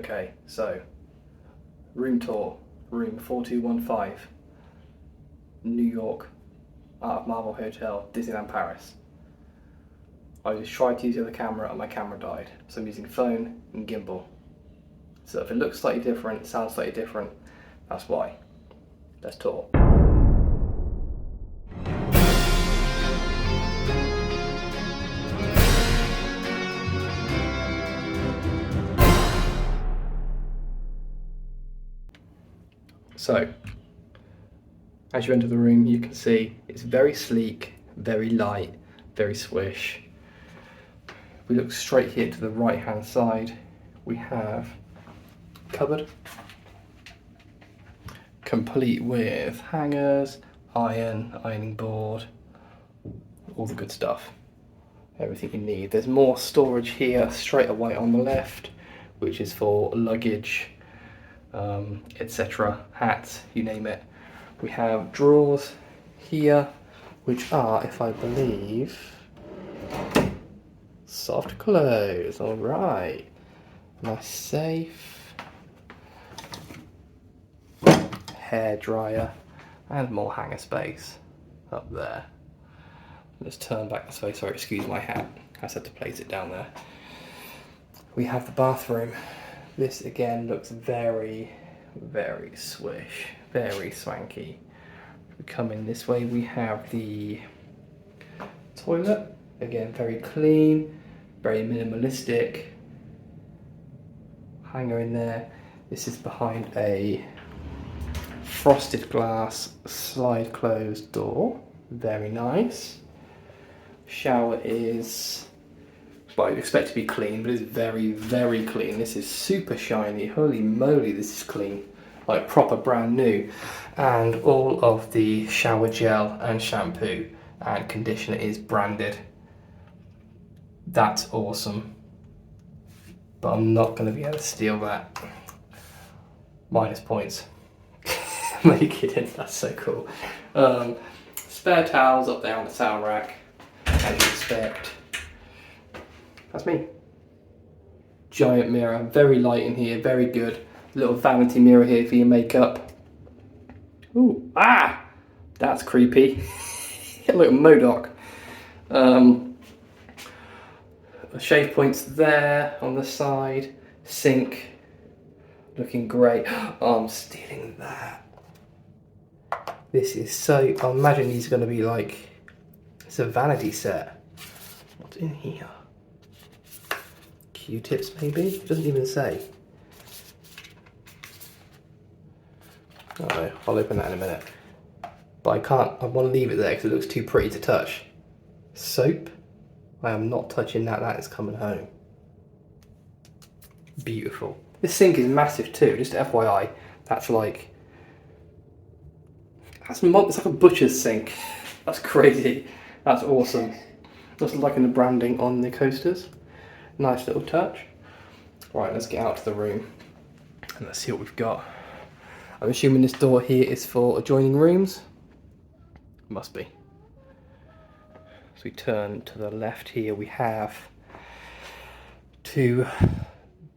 Okay, so room tour, room 4215, New York, Art of Marble Hotel, Disneyland Paris. I just tried to use the other camera and my camera died, so I'm using phone and gimbal. So if it looks slightly different, sounds slightly different, that's why. Let's tour. So, as you enter the room, you can see it's very sleek, very light, very swish. We look straight here to the right hand side. We have a cupboard, complete with hangers, ironing board, all the good stuff. Everything you need. There's more storage here straight away on the left, which is for luggage, etc. Hats, you name it. We have drawers here, which are, if I believe, soft clothes. All right, nice safe, hair dryer, and more hanger space up there. Let's turn back this way. Sorry, excuse my hat. I just had to place it down there. We have the bathroom. This again looks very, very swish, very swanky. We come in this way, we have the toilet. Again, very clean, very minimalistic. Hanger in there. This is behind a frosted glass slide closed door. Very nice. Shower is, well, you'd expect to be clean, but it's very, very clean. This is super shiny. Holy moly, this is clean. Like proper brand new. And all of the shower gel and shampoo and conditioner is branded. That's awesome. But I'm not going to be able to steal that. Minus points. Make it in, that's so cool. Spare towels up there on the towel rack. As you expect. That's me. Giant mirror, very light in here, very good. Little vanity mirror here for your makeup. Ooh, that's creepy. Look at MODOK. Shave points there on the side. Sink, looking great. Oh, I'm stealing that. This is so, I imagine these are going to be like, it's a vanity set. What's in here? Q-tips maybe? It doesn't even say. Oh no, I'll open that in a minute. But I can't, I want to leave it there because it looks too pretty to touch. Soap? I am not touching that, that is coming home. Beautiful. This sink is massive too, just FYI. That's like, it's like a butcher's sink. That's crazy. That's awesome. Just liking the branding on the coasters. Nice little touch. Right, let's get out to the room and let's see what we've got. I'm assuming this door here is for adjoining rooms. Must be. So we turn to the left here, we have two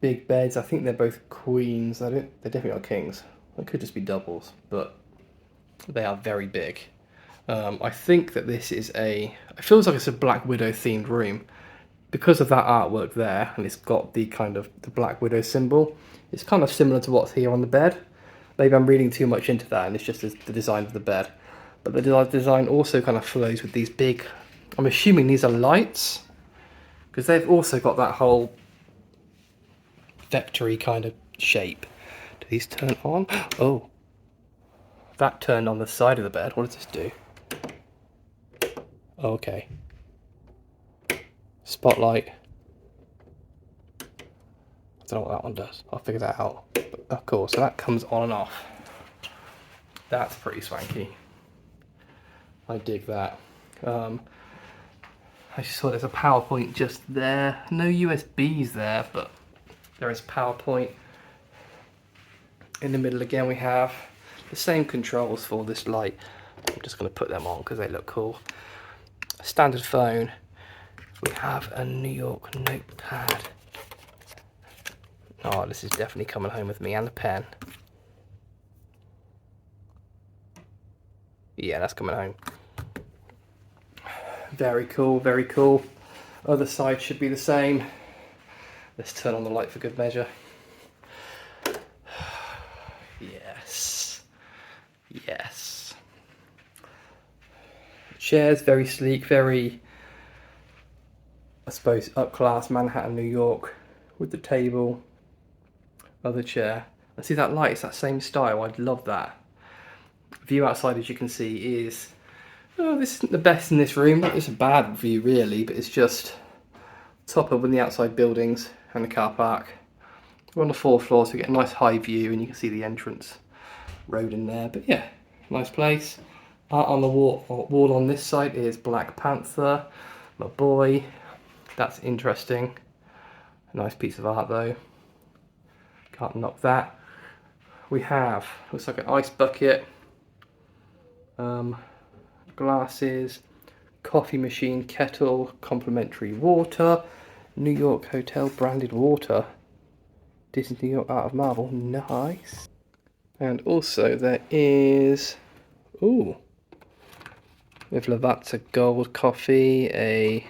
big beds. I think they're both queens. They're definitely not kings. They could just be doubles, but they are very big. I think that this is it feels like it's a Black Widow themed room because of that artwork there, and it's got the kind of the Black Widow symbol. It's kind of similar to what's here on the bed. Maybe I'm reading too much into that and it's just the design of the bed. But the design also kind of flows with these big, I'm assuming these are lights, because they've also got that whole vectory kind of shape. Do these turn on? Oh, that turned on the side of the bed. What does this do? Oh, okay. Spotlight. I don't know what that one does. I'll figure that out. Of course, so that comes on and off. That's pretty swanky. I dig that. I just saw there's a PowerPoint just there. No USBs there, but there is PowerPoint. In the middle again we have the same controls for this light. I'm just going to put them on because they look cool. A standard phone. We have a New York notepad. Oh, this is definitely coming home with me, and a pen. Yeah, that's coming home. Very cool, very cool. Other side should be the same. Let's turn on the light for good measure. Yes. Yes. Chairs, very sleek, very, I suppose, up-class Manhattan, New York, with the table. Other chair. And see that light, it's that same style, I'd love that. View outside, as you can see, is, oh, this isn't the best in this room. It's a bad view really, but it's just top of the outside buildings and the car park. We're on the 4th floor, so we get a nice high view, and you can see the entrance road in there. But yeah, nice place. Art on the wall on this side is Black Panther, my boy. That's interesting. A nice piece of art though. Can't knock that. We have, looks like an ice bucket, glasses, coffee machine, kettle, complimentary water, New York Hotel branded water, Disney New York Art of Marble, nice. And also there is, ooh, with Lavazza Gold coffee, a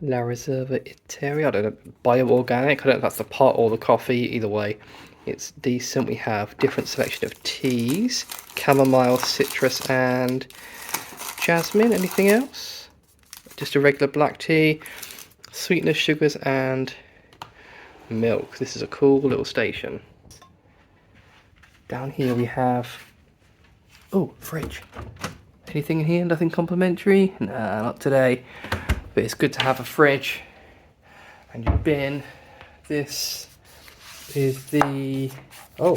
La Reserva Iteria, I don't know, bio-organic, I don't know if that's the pot or the coffee, either way, it's decent. We have different selection of teas, chamomile, citrus and jasmine. Anything else? Just a regular black tea, sweeteners, sugars and milk. This is a cool little station. Down here we have, oh, fridge. Anything in here? Nothing complimentary? Nah, not today. But it's good to have a fridge and your bin. This is the, oh,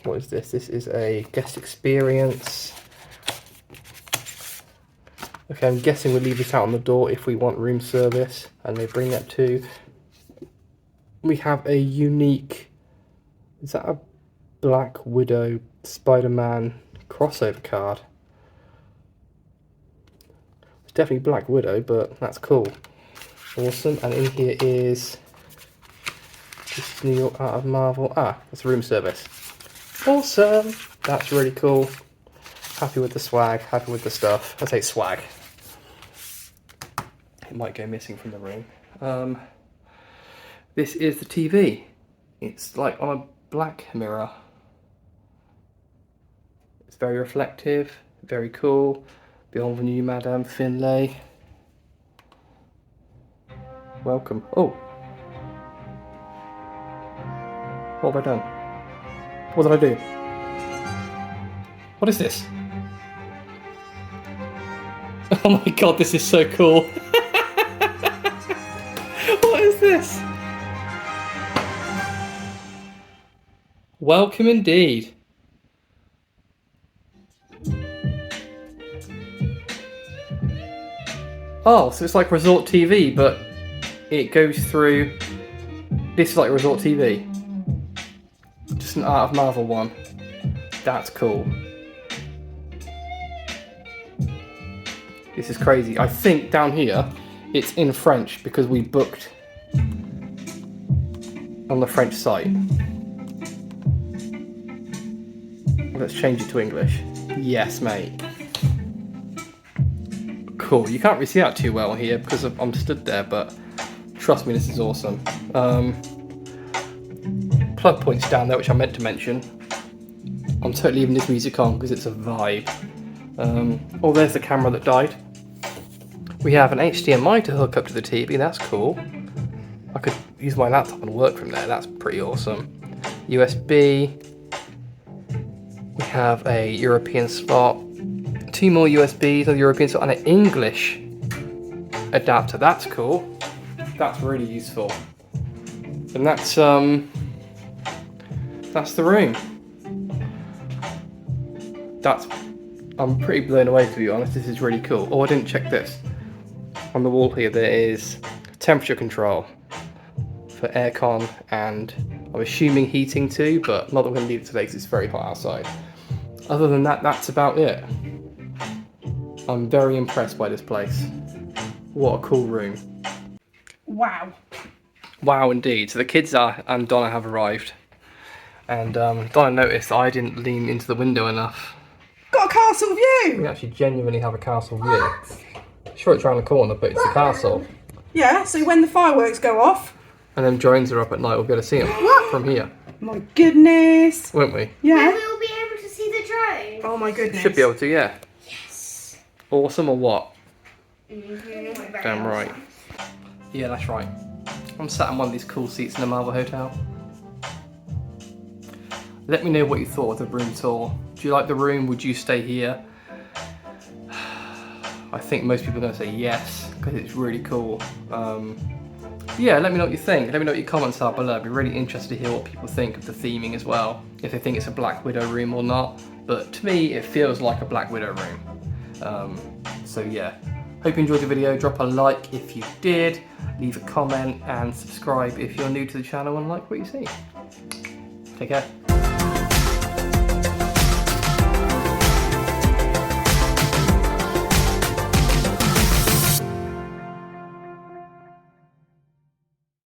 what is this? This is a guest experience. Okay, I'm guessing we'll leave this out on the door if we want room service, and they bring that too. We have a unique, is that a Black Widow Spider-Man crossover card? It's definitely Black Widow, but that's cool. Awesome. And in here is this New York Art of Marvel. Ah, that's room service. Awesome. That's really cool. Happy with the swag, happy with the stuff. I say swag. It might go missing from the room. This is the TV. It's like on a black mirror. It's very reflective, very cool. Bienvenue, Madame Finlay. Welcome. Oh. What have I done? What did I do? What is this? Oh my god, this is so cool. What is this? Welcome indeed. Oh, so it's like Resort TV, but it goes through. This is like Resort TV. Just an Art of Marvel one. That's cool. This is crazy. I think down here it's in French because we booked on the French site. Let's change it to English. Yes, mate. Cool. You can't really see that too well here because I'm stood there, but trust me, this is awesome. Plug points down there, which I meant to mention. I'm totally leaving this music on because it's a vibe. Oh, there's the camera that died. We have an HDMI to hook up to the TV. That's cool. I could use my laptop and work from there. That's pretty awesome. USB. We have a European slot. 2 more USBs, a European slot, and an English adapter. That's cool. That's really useful. And that's the room. I'm pretty blown away, to be honest. This is really cool. Oh, I didn't check this. On the wall here there is temperature control for aircon and I'm assuming heating too, but not that we're going to need it today because it's very hot outside. Other than that, that's about it. I'm very impressed by this place. What a cool room. Wow. Wow, indeed. So the kids and Donna have arrived. And Donna noticed I didn't lean into the window enough. Got a castle view! We actually genuinely have a castle view. Sure, it's around the corner, but it's the castle. Yeah, so when the fireworks go off. And then drones are up at night, we'll be able to see them from here. My goodness. Won't we? Yeah. And we'll be able to see the drone. Oh my goodness. Should be able to, yeah. Yes. Awesome or what? Mm-hmm. Damn right. Yeah, that's right. I'm sat in one of these cool seats in the Marvel Hotel. Let me know what you thought of the room tour. Do you like the room? Would you stay here? I think most people are going to say yes, because it's really cool. Yeah, let me know what you think. Let me know what your comments are below. I'd be really interested to hear what people think of the theming as well. If they think it's a Black Widow room or not. But to me, it feels like a Black Widow room. So yeah, hope you enjoyed the video. Drop a like if you did. Leave a comment and subscribe if you're new to the channel and like what you see. Take care.